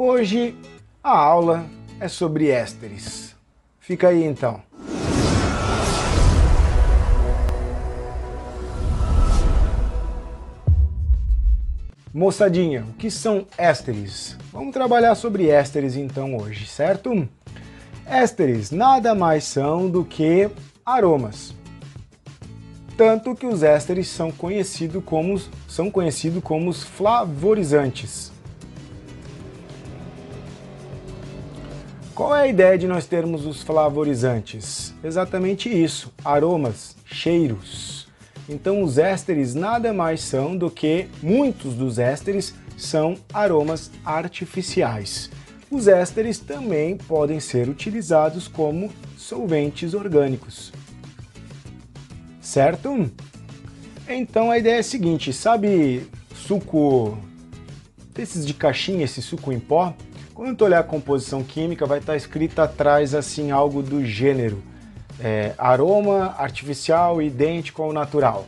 Hoje a aula é sobre ésteres. Fica aí então. Moçadinha, o que são ésteres? Vamos trabalhar sobre ésteres então hoje, certo? Ésteres nada mais são do que aromas. Tanto que os ésteres são conhecidos como os flavorizantes. Qual é a ideia de nós termos os flavorizantes? Exatamente isso, aromas, cheiros. Então os ésteres nada mais são do que, muitos dos ésteres são aromas artificiais. Os ésteres também podem ser utilizados como solventes orgânicos. Certo? Então a ideia é a seguinte, sabe suco desses de caixinha, esse suco em pó? Quando tu olhar a composição química, vai estar escrito atrás assim algo do gênero aroma artificial idêntico ao natural.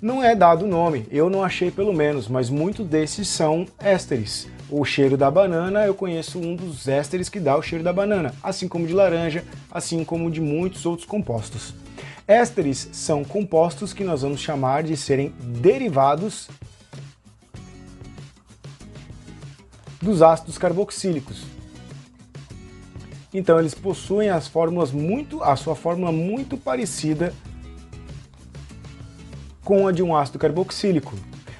Não é dado o nome, eu não achei pelo menos, mas muitos desses são ésteres. O cheiro da banana, eu conheço um dos ésteres que dá o cheiro da banana, assim como de laranja, assim como de muitos outros compostos. Ésteres são compostos que nós vamos chamar de serem derivados dos ácidos carboxílicos. Então eles possuem a sua fórmula muito parecida com a de um ácido carboxílico.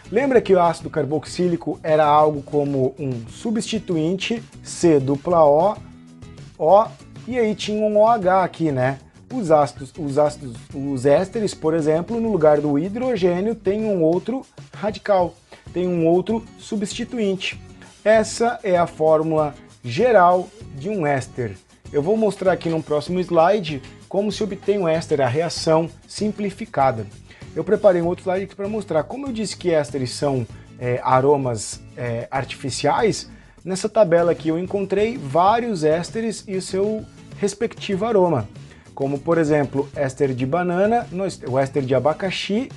Lembra que o ácido carboxílico era algo como um substituinte C-O, O, e aí tinha um OH aqui, né? Os ésteres, por exemplo, no lugar do hidrogênio tem um outro radical, tem um outro substituinte. Essa é a fórmula geral de um éster. Eu vou mostrar aqui no próximo slide como se obtém um éster, a reação simplificada. Eu preparei um outro slide aqui para mostrar. Como eu disse que ésteres são aromas artificiais, nessa tabela aqui eu encontrei vários ésteres e o seu respectivo aroma. Como, por exemplo, éster de banana, o éster de abacaxi,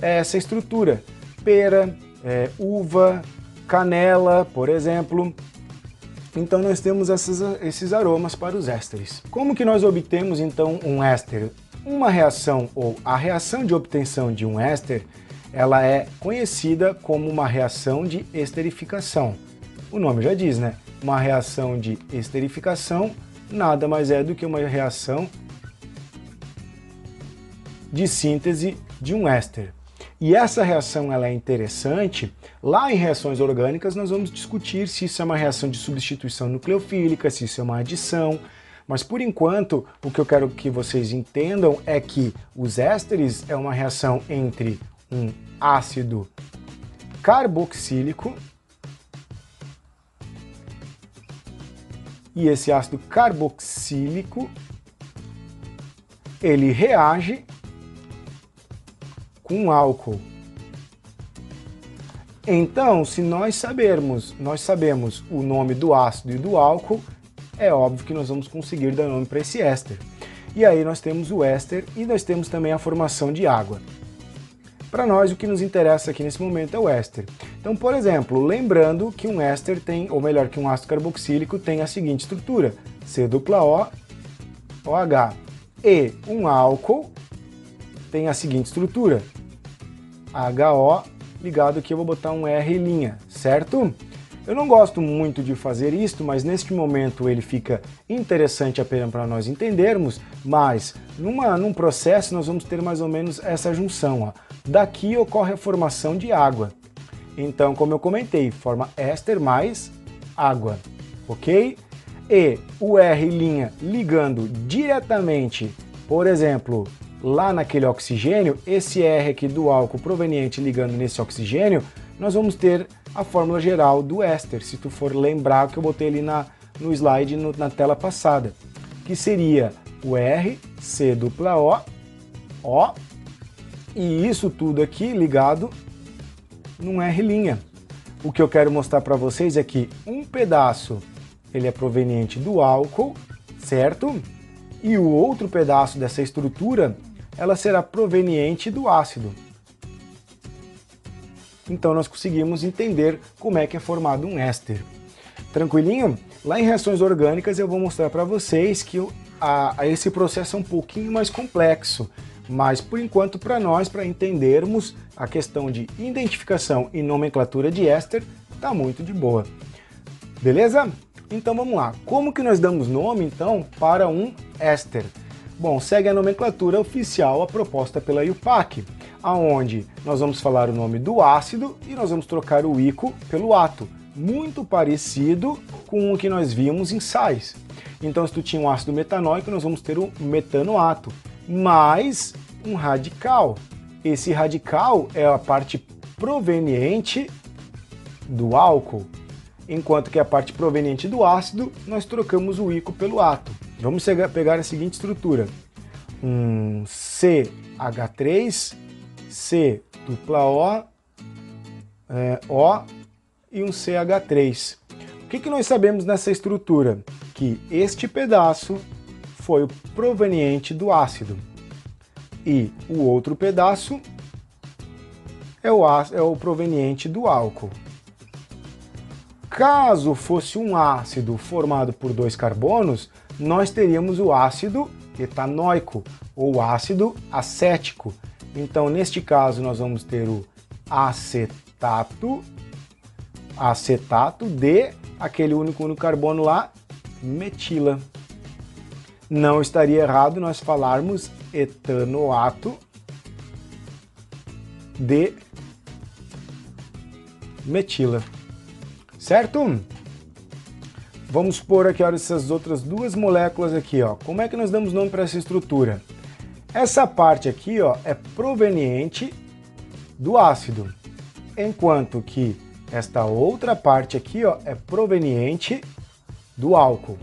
essa estrutura. Pera, uva, canela, por exemplo. Então nós temos esses aromas para os ésteres. Como que nós obtemos então um éster? Uma reação, ou a reação de obtenção de um éster, ela é conhecida como uma reação de esterificação. O nome já diz, né? Uma reação de esterificação nada mais é do que uma reação de síntese de um éster. E essa reação ela é interessante. Lá em reações orgânicas nós vamos discutir se isso é uma reação de substituição nucleofílica, se isso é uma adição. Mas por enquanto, o que eu quero que vocês entendam é que os ésteres é uma reação entre um ácido carboxílico e esse ácido carboxílico ele reage com álcool. Então, se nós sabemos o nome do ácido e do álcool, é óbvio que nós vamos conseguir dar nome para esse éster. E aí nós temos o éster e nós temos também a formação de água. Para nós, o que nos interessa aqui nesse momento é o éster. Então, por exemplo, lembrando que um éster tem, ou melhor, que um ácido carboxílico tem a seguinte estrutura: C-O, OH. E um álcool tem a seguinte estrutura: HO ligado aqui, eu vou botar um R', certo? Eu não gosto muito de fazer isto, mas neste momento ele fica interessante apenas para nós entendermos, mas num processo nós vamos ter mais ou menos essa junção. Ó. Daqui ocorre a formação de água. Então, como eu comentei, forma éster mais água, ok? E o R' ligando diretamente, por exemplo, lá naquele oxigênio, esse R aqui do álcool proveniente ligando nesse oxigênio, nós vamos ter a fórmula geral do éster, se tu for lembrar que eu botei ali no slide na tela passada, que seria o R, C-O, O, e isso tudo aqui ligado num R'. O que eu quero mostrar para vocês é que um pedaço ele é proveniente do álcool, certo? E o outro pedaço dessa estrutura ela será proveniente do ácido. Então nós conseguimos entender como é que é formado um éster. Tranquilinho? Lá em reações orgânicas eu vou mostrar para vocês que esse processo é um pouquinho mais complexo, mas por enquanto para nós, para entendermos a questão de identificação e nomenclatura de éster, tá muito de boa. Beleza? Então vamos lá. Como que nós damos nome então para um éster? Bom, segue a nomenclatura oficial proposta pela IUPAC, aonde nós vamos falar o nome do ácido e nós vamos trocar o ico pelo ato, muito parecido com o que nós vimos em sais. Então, se tu tinha um ácido metanóico, nós vamos ter um metanoato, mais um radical. Esse radical é a parte proveniente do álcool, enquanto que a parte proveniente do ácido, nós trocamos o ico pelo ato. Vamos pegar a seguinte estrutura: um CH3, C dupla O e um CH3. O que nós sabemos nessa estrutura? Que este pedaço foi o proveniente do ácido e o outro pedaço é o proveniente do álcool. Caso fosse um ácido formado por dois carbonos, nós teríamos o ácido etanóico ou ácido acético. Então, neste caso, nós vamos ter o acetato de aquele único carbono lá, metila. Não estaria errado nós falarmos etanoato de metila. Certo? Vamos pôr aqui olha, essas outras duas moléculas aqui, ó. Como é que nós damos nome para essa estrutura? Essa parte aqui, ó, é proveniente do ácido, enquanto que esta outra parte aqui, ó, é proveniente do álcool.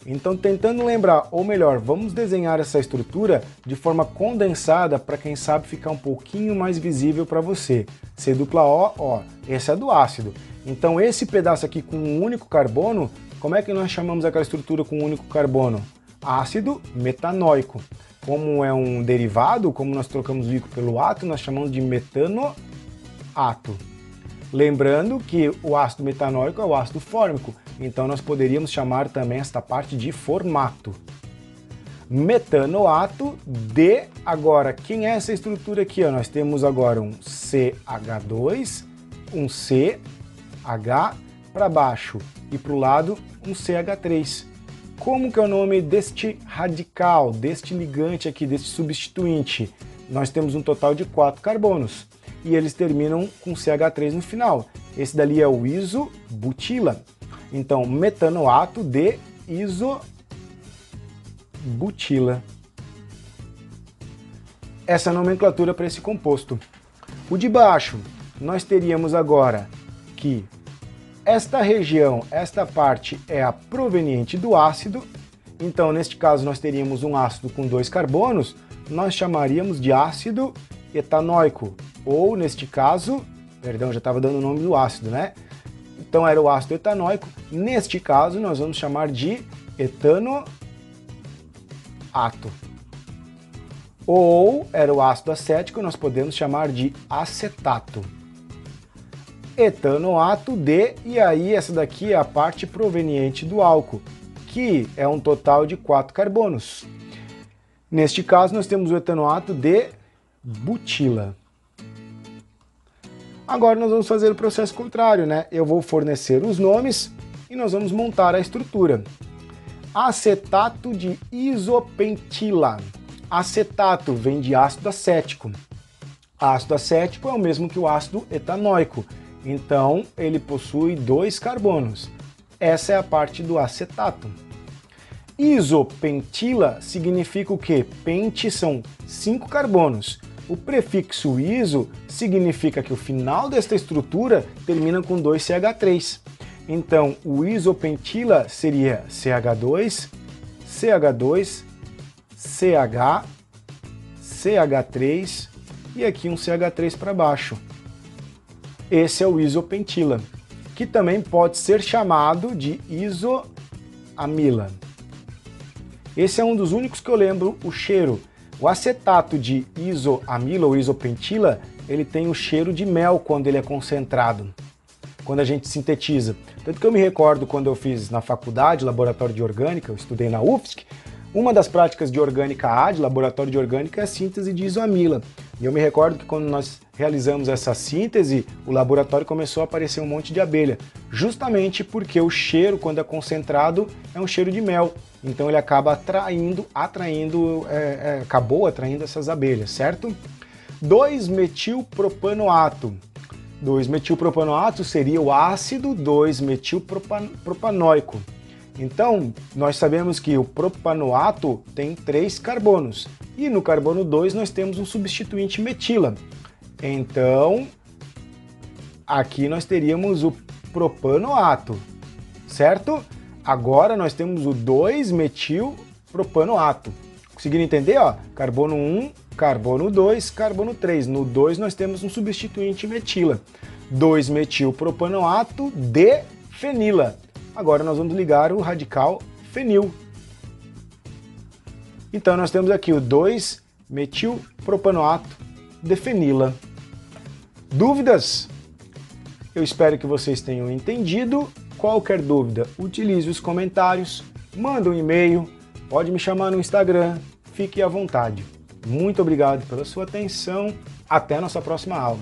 Então, tentando lembrar, ou melhor, vamos desenhar essa estrutura de forma condensada para quem sabe ficar um pouquinho mais visível para você. C dupla O, ó, esse é do ácido. Então, esse pedaço aqui com um único carbono, como é que nós chamamos aquela estrutura com um único carbono? Ácido metanóico. Como é um derivado, como nós trocamos o ico pelo ato, nós chamamos de metanoato. Lembrando que o ácido metanóico é o ácido fórmico, então nós poderíamos chamar também esta parte de formato. Metanoato de, agora, quem é essa estrutura aqui? Ó? Nós temos agora um CH2, um CH para baixo e para o lado um CH3. Como que é o nome deste radical, deste ligante aqui, deste substituinte? Nós temos um total de 4 carbonos e eles terminam com CH3 no final. Esse dali é o isobutila. Então, metanoato de isobutila. Essa é a nomenclatura para esse composto. O de baixo, nós teríamos agora que esta região, esta parte é a proveniente do ácido. Então, neste caso, nós teríamos um ácido com 2 carbonos, nós chamaríamos de ácido etanóico. Ou, neste caso, perdão, já estava dando o nome do ácido, né? Então, era o ácido etanóico. Neste caso, nós vamos chamar de etanoato. Ou, era o ácido acético, nós podemos chamar de acetato. Etanoato de, e aí essa daqui é a parte proveniente do álcool, que é um total de 4 carbonos. Neste caso, nós temos o etanoato de butila. Agora nós vamos fazer o processo contrário, né? Eu vou fornecer os nomes e nós vamos montar a estrutura. Acetato de isopentila. Acetato vem de ácido acético. Ácido acético é o mesmo que o ácido etanóico. Então, ele possui 2 carbonos. Essa é a parte do acetato. Isopentila significa o quê? Pente são 5 carbonos. O prefixo iso significa que o final desta estrutura termina com 2 CH3. Então, o isopentila seria CH2, CH2, CH, CH3 e aqui um CH3 para baixo. Esse é o isopentila, que também pode ser chamado de isoamila. Esse é um dos únicos que eu lembro o cheiro. O acetato de isoamila ou isopentila, ele tem o cheiro de mel quando ele é concentrado. quando a gente sintetiza. Tanto que eu me recordo quando eu fiz na faculdade, laboratório de orgânica, eu estudei na UFSC, uma das práticas de orgânica A, de laboratório de orgânica, é a síntese de isoamila. E eu me recordo que quando nós realizamos essa síntese, o laboratório começou a aparecer um monte de abelha, justamente porque o cheiro, quando é concentrado, é um cheiro de mel. Então ele acaba acabou atraindo essas abelhas, certo? 2-metilpropanoato. 2-metilpropanoato seria o ácido 2-metilpropanoico. Então, nós sabemos que o propanoato tem 3 carbonos, e no carbono 2 nós temos um substituinte metila. Então, aqui nós teríamos o propanoato, certo? Agora nós temos o 2-metilpropanoato. Conseguiram entender? Ó? Carbono 1, carbono 2, carbono 3. No 2 nós temos um substituinte metila. 2-metilpropanoato de fenila. Agora nós vamos ligar o radical fenil. Então nós temos aqui o 2-metilpropanoato de fenila. Dúvidas? Eu espero que vocês tenham entendido. Qualquer dúvida, utilize os comentários, manda um e-mail, pode me chamar no Instagram, fique à vontade. Muito obrigado pela sua atenção, até a nossa próxima aula.